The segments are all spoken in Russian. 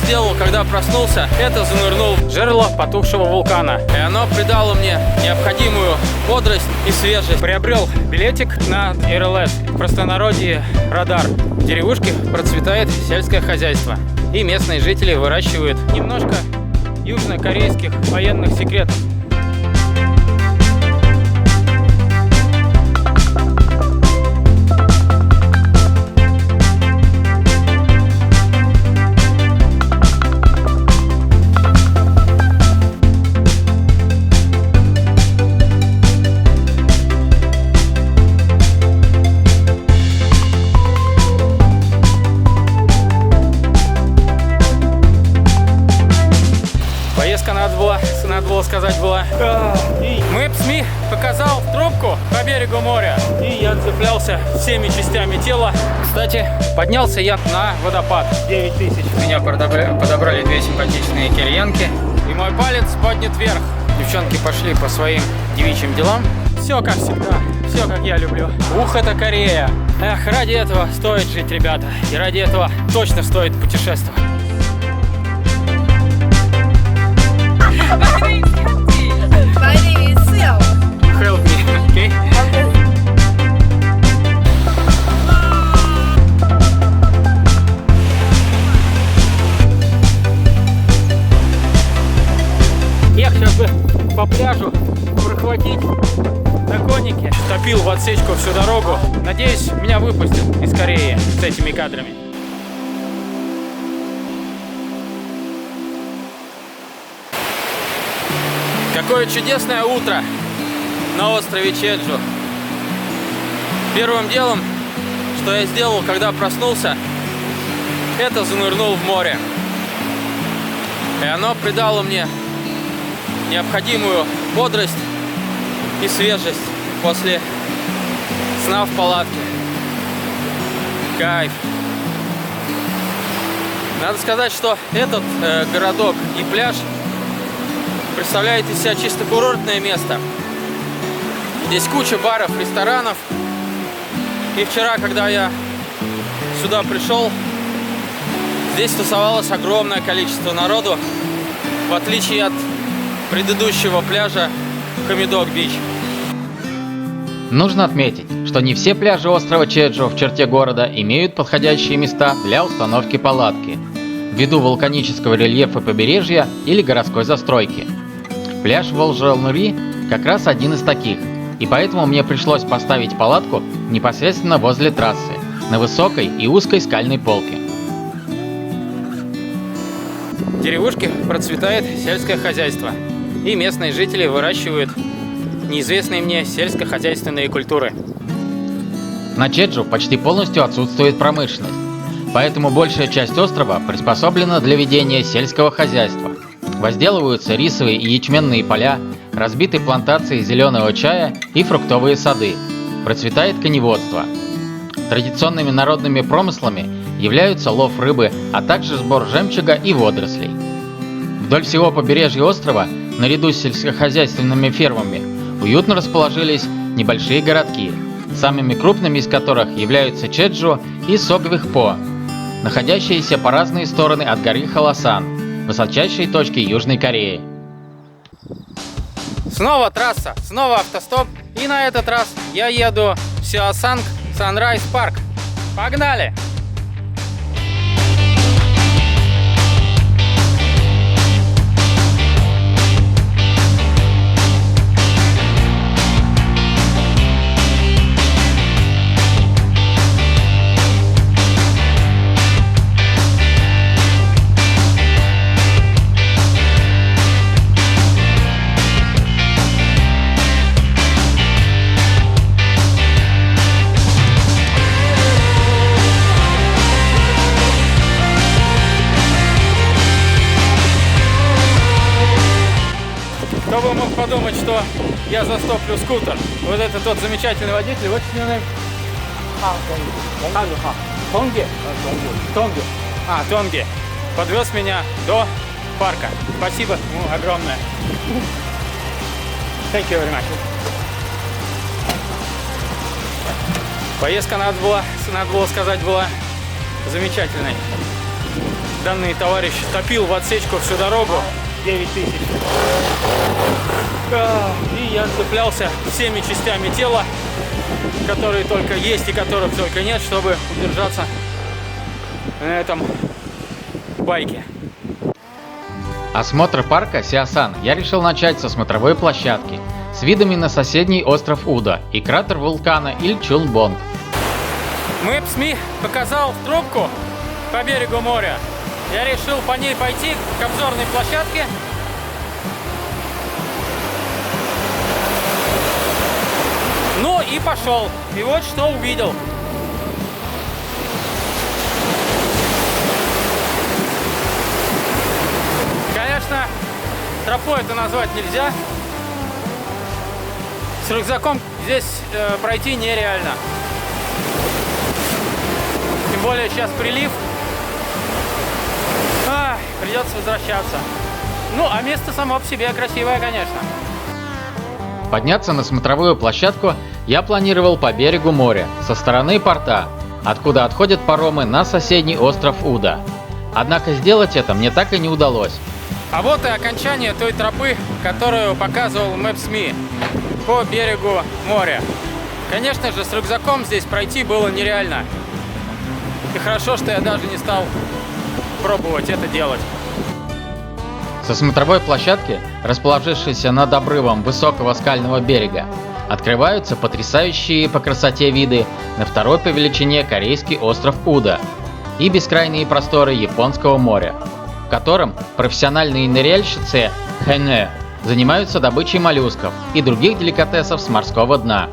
сделал, когда проснулся, это занырнул в жерло потухшего вулкана. И оно придало мне необходимую бодрость и свежесть. Приобрел билетик на РЛС, в простонародье радар. В деревушке процветает сельское хозяйство. И местные жители выращивают немножко южнокорейских военных секретов. Поездка надо было сказать была. Мэпс Ми показал трубку по берегу моря, и я цеплялся всеми частями тела. Кстати, поднялся я на водопад 9000. Меня подобрали две симпатичные кореянки, и мой палец поднят вверх. Девчонки пошли по своим девичьим делам. Все как всегда, все как я люблю. Ух, это Корея! Эх, ради этого стоит жить, ребята, и ради этого точно стоит путешествовать. My name is Seo. Help me, okay? Я сейчас бы по пляжу прохватить на конике. Топил в отсечку всю дорогу. Надеюсь, меня выпустят из Кореи с этими кадрами. Какое чудесное утро на острове Чеджу. Первым делом, что я сделал, когда проснулся, это занырнул в море. И оно придало мне необходимую бодрость и свежесть после сна в палатке. Кайф. Надо сказать, что этот городок и пляж представляет из себя чисто курортное место. Здесь куча баров, ресторанов. И вчера, когда я сюда пришел, здесь тусовалось огромное количество народу, в отличие от предыдущего пляжа Хамидок-Бич. Нужно отметить, что не все пляжи острова Чеджу в черте города имеют подходящие места для установки палатки, ввиду вулканического рельефа побережья или городской застройки. Пляж Волжелнри как раз один из таких, и поэтому мне пришлось поставить палатку непосредственно возле трассы, на высокой и узкой скальной полке. В деревушке процветает сельское хозяйство, и местные жители выращивают неизвестные мне сельскохозяйственные культуры. На Чеджу почти полностью отсутствует промышленность, поэтому большая часть острова приспособлена для ведения сельского хозяйства. Возделываются рисовые и ячменные поля, разбиты плантации зеленого чая и фруктовые сады. Процветает коневодство. Традиционными народными промыслами являются лов рыбы, а также сбор жемчуга и водорослей. Вдоль всего побережья острова, наряду с сельскохозяйственными фермами, уютно расположились небольшие городки, самыми крупными из которых являются Чеджу и Согвихпо, находящиеся по разные стороны от горы Холосан, высочайшей точки Южной Кореи. Снова трасса, снова автостоп, и на этот раз я еду в Сеосанг Санрайз Парк. Погнали! Кто бы мог подумать, что я застоплю скутер. Вот это тот замечательный водитель. Вот его name. Тонги. Тонги. Тонги. Подвез меня до парка. Спасибо ему огромное. Thank you very much. Поездка, надо было сказать, была замечательной. данный товарищ топил в отсечку всю дорогу 9000. И я цеплялся всеми частями тела, которые только есть и которых только нет, чтобы удержаться на этом байке. Осмотр парка Сеосан я решил начать со смотровой площадки с видами на соседний остров Уда и кратер вулкана Ильчулбонг. Maps.me показал трубку по берегу моря. Я решил по ней пойти к обзорной площадке. Ну и пошел. И вот что увидел. Конечно, тропой это назвать нельзя. С рюкзаком здесь пройти нереально. Тем более сейчас прилив. Придется возвращаться. Ну, а место само по себе красивое, конечно. Подняться на смотровую площадку я планировал по берегу моря, со стороны порта, откуда отходят паромы на соседний остров Уда. Однако сделать это мне так и не удалось. А вот и окончание той тропы, которую показывал Maps.me по берегу моря. Конечно же, с рюкзаком здесь пройти было нереально. И хорошо, что я даже не стал пробовать это делать. Со смотровой площадки, расположившейся над обрывом высокого скального берега, открываются потрясающие по красоте виды на второй по величине корейский остров Уда и бескрайние просторы Японского моря, в котором профессиональные ныряльщицы Хэнэ занимаются добычей моллюсков и других деликатесов с морского дна.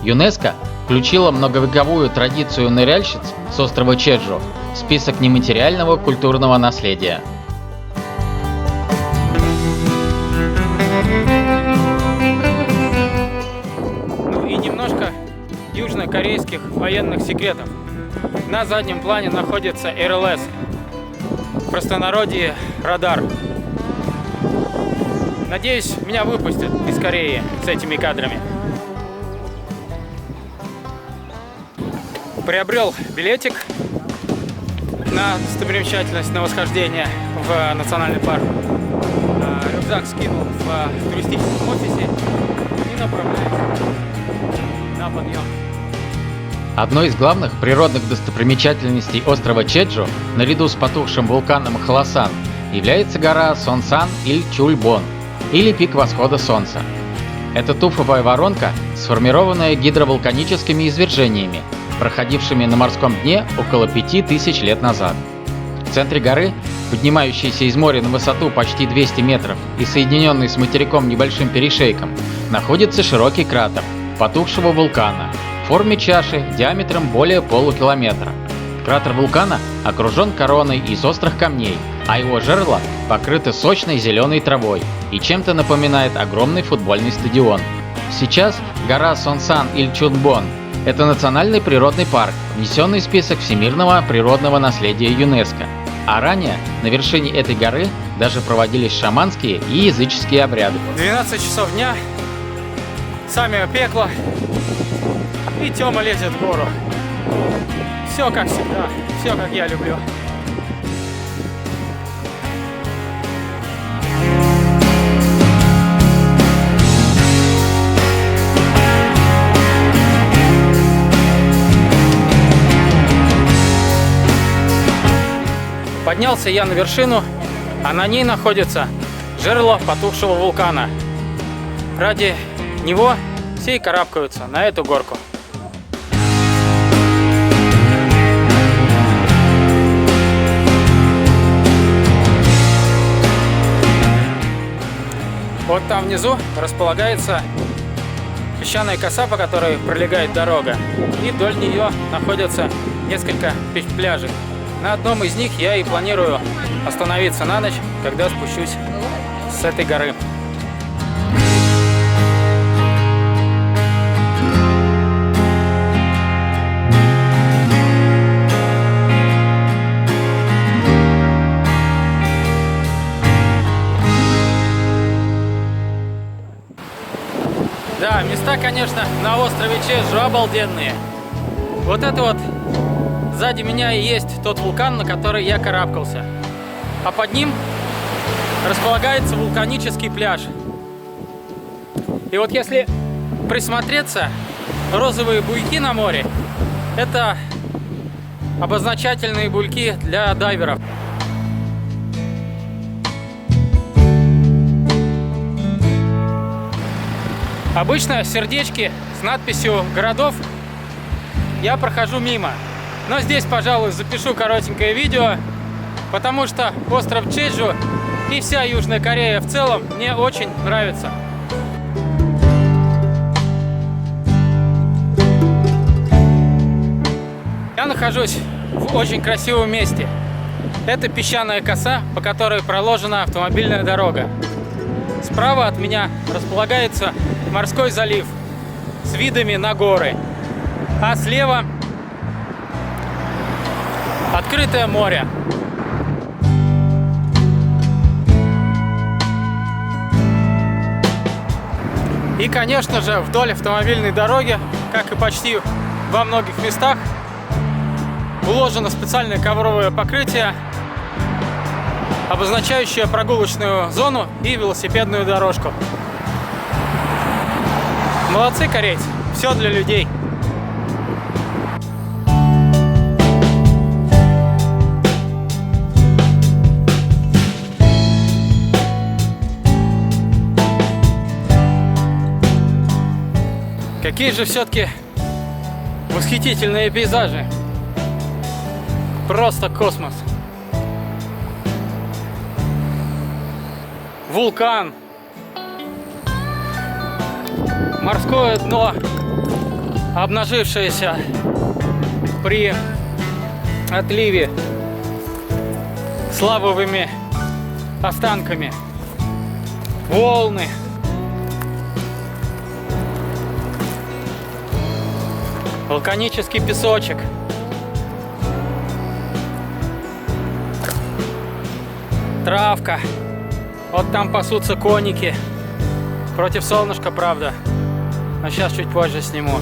ЮНЕСКО включила многовековую традицию ныряльщиц с острова Чеджу в список нематериального культурного наследия. Ну и немножко южнокорейских военных секретов. На заднем плане находится РЛС, в простонародье радар. Надеюсь, меня выпустят из Кореи с этими кадрами. Приобрел билетик на достопримечательность, на восхождение в национальный парк. Рюкзак скинул в туристическом офисе и направляюсь на подъем. Одной из главных природных достопримечательностей острова Чеджу, наряду с потухшим вулканом Хваласан, является гора Сонсан Ильчульбон, или пик восхода солнца. Это туфовая воронка, сформированная гидровулканическими извержениями, проходившими на морском дне около 5000 лет назад. В центре горы, поднимающейся из моря на высоту почти 200 метров и соединенный с материком небольшим перешейком, находится широкий кратер потухшего вулкана в форме чаши диаметром более полукилометра. Кратер вулкана окружен короной из острых камней, а его жерла покрыты сочной зеленой травой и чем-то напоминает огромный футбольный стадион. Сейчас гора Сонсан Ильчульбон – это национальный природный парк, внесенный в список всемирного природного наследия ЮНЕСКО. А ранее на вершине этой горы даже проводились шаманские и языческие обряды. 12 часов дня, самое пекло, и Тёма лезет в гору. Все как всегда, все как я люблю. Поднялся я на вершину, а на ней находится жерло потухшего вулкана. Ради него все и карабкаются на эту горку. Вот там внизу располагается песчаная коса, по которой пролегает дорога, и вдоль нее находятся несколько пляжей. На одном из них я и планирую остановиться на ночь, когда спущусь с этой горы. Да, места, конечно, на острове Чеджу обалденные. Вот это вот сзади меня и есть тот вулкан, на который я карабкался. А под ним располагается вулканический пляж. И вот если присмотреться, розовые буйки на море — это обозначательные бульки для дайверов. Обычно сердечки с надписью городов я прохожу мимо. Но здесь, пожалуй, запишу коротенькое видео, потому что остров Чеджу и вся Южная Корея в целом мне очень нравится. Я нахожусь в очень красивом месте. Это песчаная коса, по которой проложена автомобильная дорога. Справа от меня располагается морской залив с видами на горы, а слева открытое море. И, конечно же, вдоль автомобильной дороги, как и почти во многих местах, уложено специальное ковровое покрытие, обозначающее прогулочную зону и велосипедную дорожку. Молодцы, корейцы, все для людей. Какие же все-таки восхитительные пейзажи. Просто космос. Вулкан. Морское дно, обнажившееся при отливе с лавовыми останками. Волны. Вулканический песочек. Травка. Вот там пасутся коники. Против солнышка, правда. Но сейчас чуть позже сниму.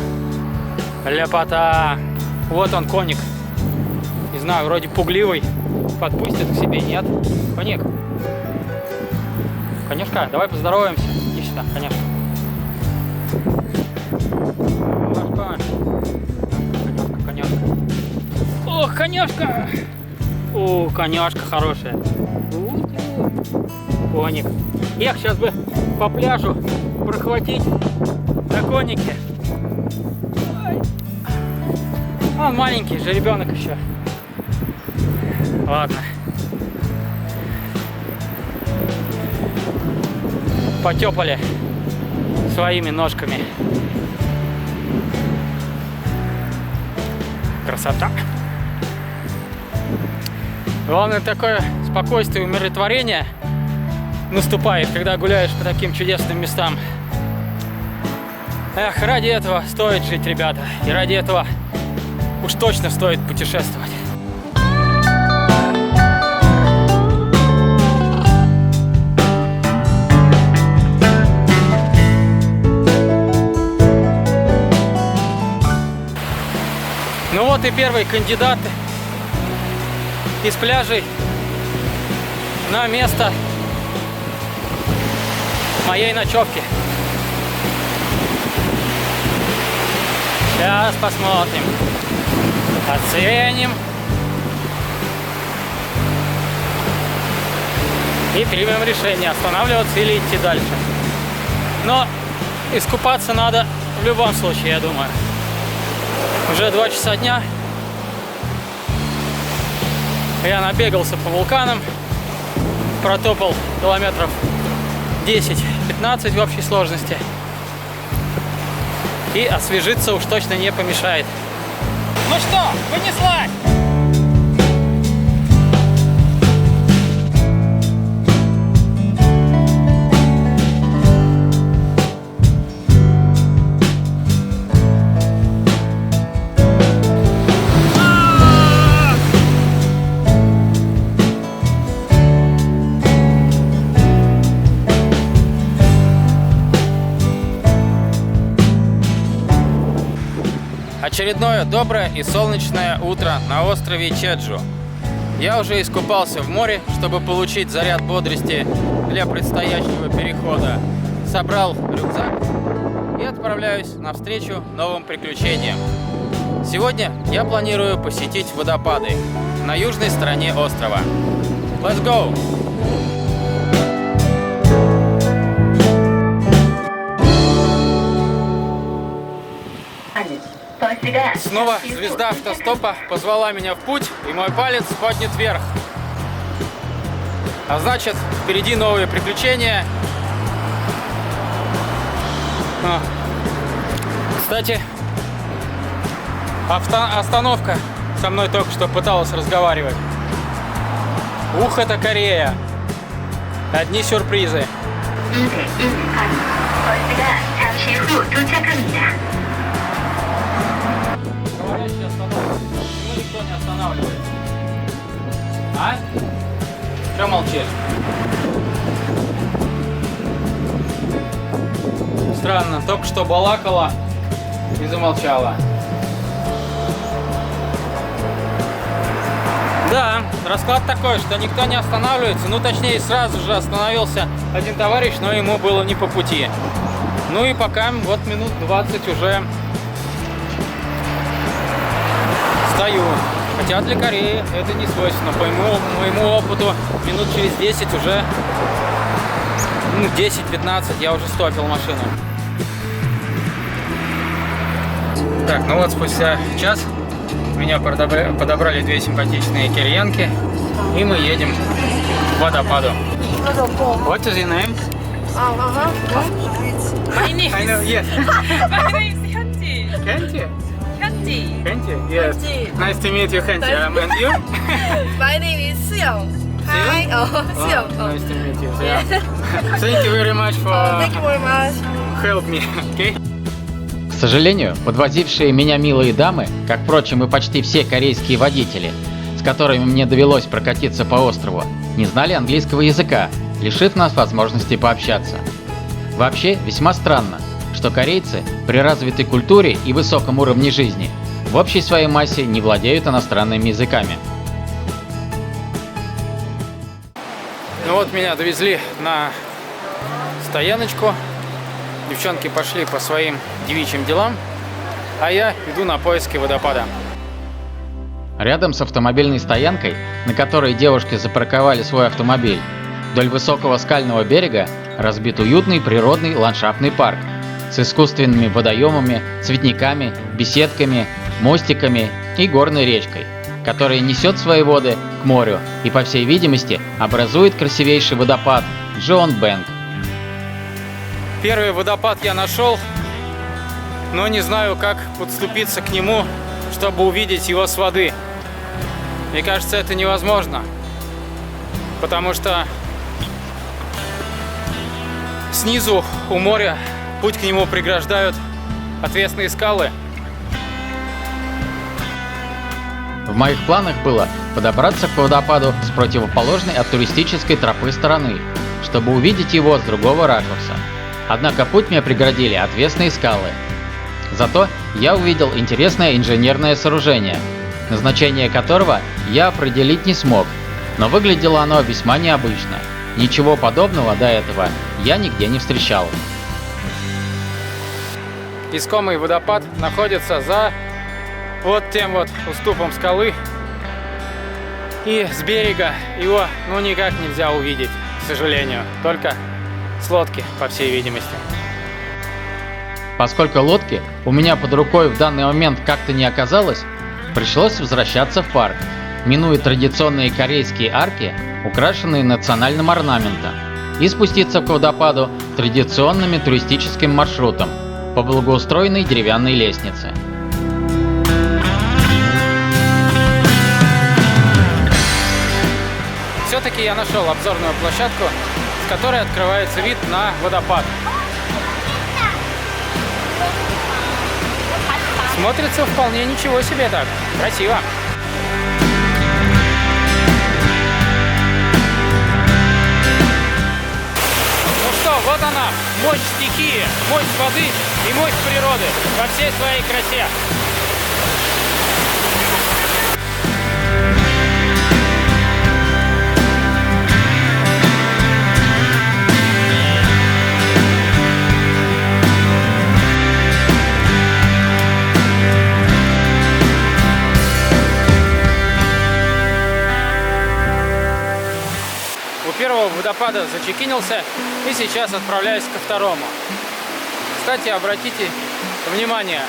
Ляпота. Вот он, коник. Не знаю, вроде пугливый. Подпустит к себе, нет? Коник. Конешка, давай поздороваемся. Иди сюда, конешка. Конешка. Ох, конешка. О, коняшка хорошая. Коник. Эх, сейчас бы по пляжу прохватить на конике. Он маленький, жеребенок еще. Ладно. Потепали своими ножками. Красота. Главное, такое спокойствие и умиротворение наступает, когда гуляешь по таким чудесным местам. Эх, ради этого стоит жить, ребята. И ради этого уж точно стоит путешествовать. Ну вот и первый кандидат из пляжей на место моей ночевки. Сейчас посмотрим, оценим и примем решение, останавливаться или идти дальше. Но искупаться надо в любом случае, я думаю. Уже 2 часа дня. Я набегался по вулканам, протопал километров 10-15 в общей сложности. И освежиться уж точно не помешает. Ну что, понеслась! Очередное доброе и солнечное утро на острове Чеджу. Я уже искупался в море, чтобы получить заряд бодрости для предстоящего перехода. Собрал рюкзак и отправляюсь навстречу новым приключениям. Сегодня я планирую посетить водопады на южной стороне острова. Let's go! Снова звезда автостопа позвала меня в путь, и мой палец поднят вверх. А значит, впереди новые приключения. Кстати, остановка со мной только что пыталась разговаривать. Ух, это Корея. Одни сюрпризы. Говорящая остановка. Почему никто не останавливается? А? Чё молчишь? Странно, только что балакала и замолчала. Да, расклад такой, что никто не останавливается. Ну, точнее, сразу же остановился один товарищ, но ему было не по пути. Ну и пока вот минут 20 уже стою. Хотя для Кореи это не свойственно. По моему опыту, минут через 10 уже, 10-15 я уже стопил машину. Так, ну вот спустя час меня подобрали две симпатичные кореянки, и мы едем к водопаду. What is your name? My name I know, yes. My name is Hyunji. Kenji? Hyunji. Kenji? Yes. Hyunji. Nice to meet you, Kenji. And you? My name is Seong. Hi. Oh, Seong. Oh. Nice to meet you. Yeah. Thank you very much for Thank you very much. help me. Okay? К сожалению, подвозившие меня милые дамы, как, впрочем, и почти все корейские водители, с которыми мне довелось прокатиться по острову, не знали английского языка, лишив нас возможности пообщаться. Вообще, весьма странно, что корейцы при развитой культуре и высоком уровне жизни в общей своей массе не владеют иностранными языками. Ну вот меня довезли на стояночку. Девчонки пошли по своим девичьим делам, а я иду на поиски водопада. Рядом с автомобильной стоянкой, на которой девушки запарковали свой автомобиль, вдоль высокого скального берега разбит уютный природный ландшафтный парк с искусственными водоемами, цветниками, беседками, мостиками и горной речкой, которая несет свои воды к морю и, по всей видимости, образует красивейший водопад Джеонбэнг. Первый водопад я нашел, но не знаю, как подступиться к нему, чтобы увидеть его с воды. Мне кажется, это невозможно, потому что снизу у моря путь к нему преграждают отвесные скалы. В моих планах было подобраться к водопаду с противоположной от туристической тропы стороны, чтобы увидеть его с другого ракурса. Однако путь мне преградили отвесные скалы. Зато я увидел интересное инженерное сооружение, назначение которого я определить не смог, но выглядело оно весьма необычно. Ничего подобного до этого я нигде не встречал. Искомый водопад находится за вот тем вот уступом скалы, и с берега его никак нельзя увидеть, к сожалению, только с лодки, по всей видимости. Поскольку лодки у меня под рукой в данный момент как-то не оказалось, пришлось возвращаться в парк, минуя традиционные корейские арки, украшенные национальным орнаментом, и спуститься к водопаду традиционным туристическим маршрутом по благоустроенной деревянной лестнице. Все-таки я нашел обзорную площадку, с которой открывается вид на водопад. Смотрится вполне ничего себе так. Красиво. Ну что, вот она, мощь стихии, мощь воды и мощь природы во всей своей красе. водопада зачекинился и сейчас отправляюсь ко второму. Кстати, обратите внимание,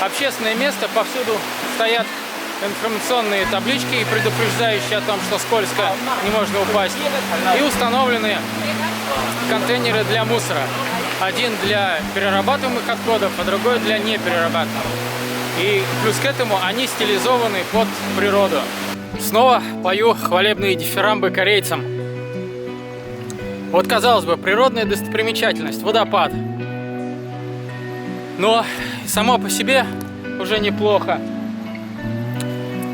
общественное место, повсюду стоят информационные таблички, предупреждающие о том, что скользко, не можно упасть. И установлены контейнеры для мусора. Один для перерабатываемых отходов, а другой для неперерабатываемых. И плюс к этому они стилизованы под природу. Снова пою хвалебные дифирамбы корейцам. Вот, казалось бы, природная достопримечательность, водопад. Но само по себе уже неплохо.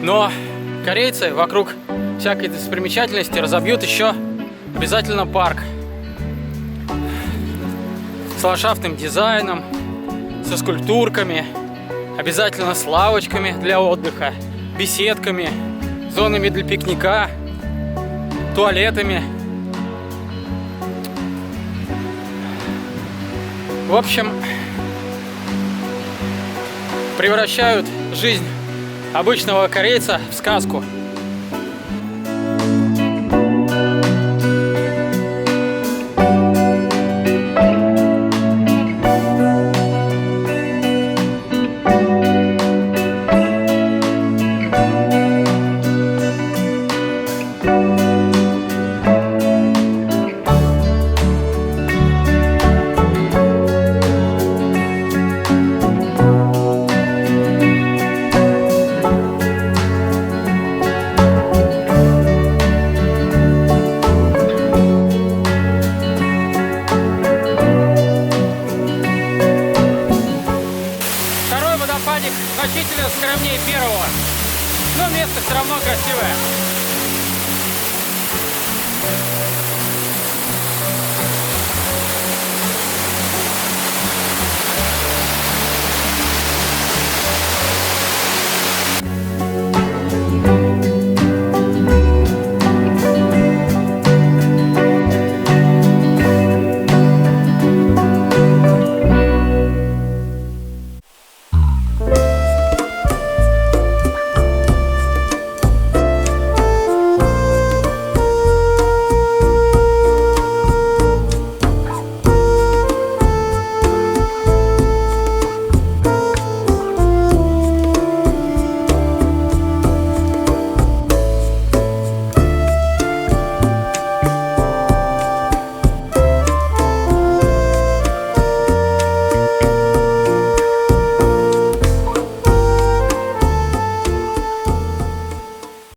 Но корейцы вокруг всякой достопримечательности разобьют еще обязательно парк. С ландшафтным дизайном, со скульптурками, обязательно с лавочками для отдыха, беседками, зонами для пикника, туалетами. В общем, превращают жизнь обычного корейца в сказку. Значительно скромнее первого, но место все равно красивое.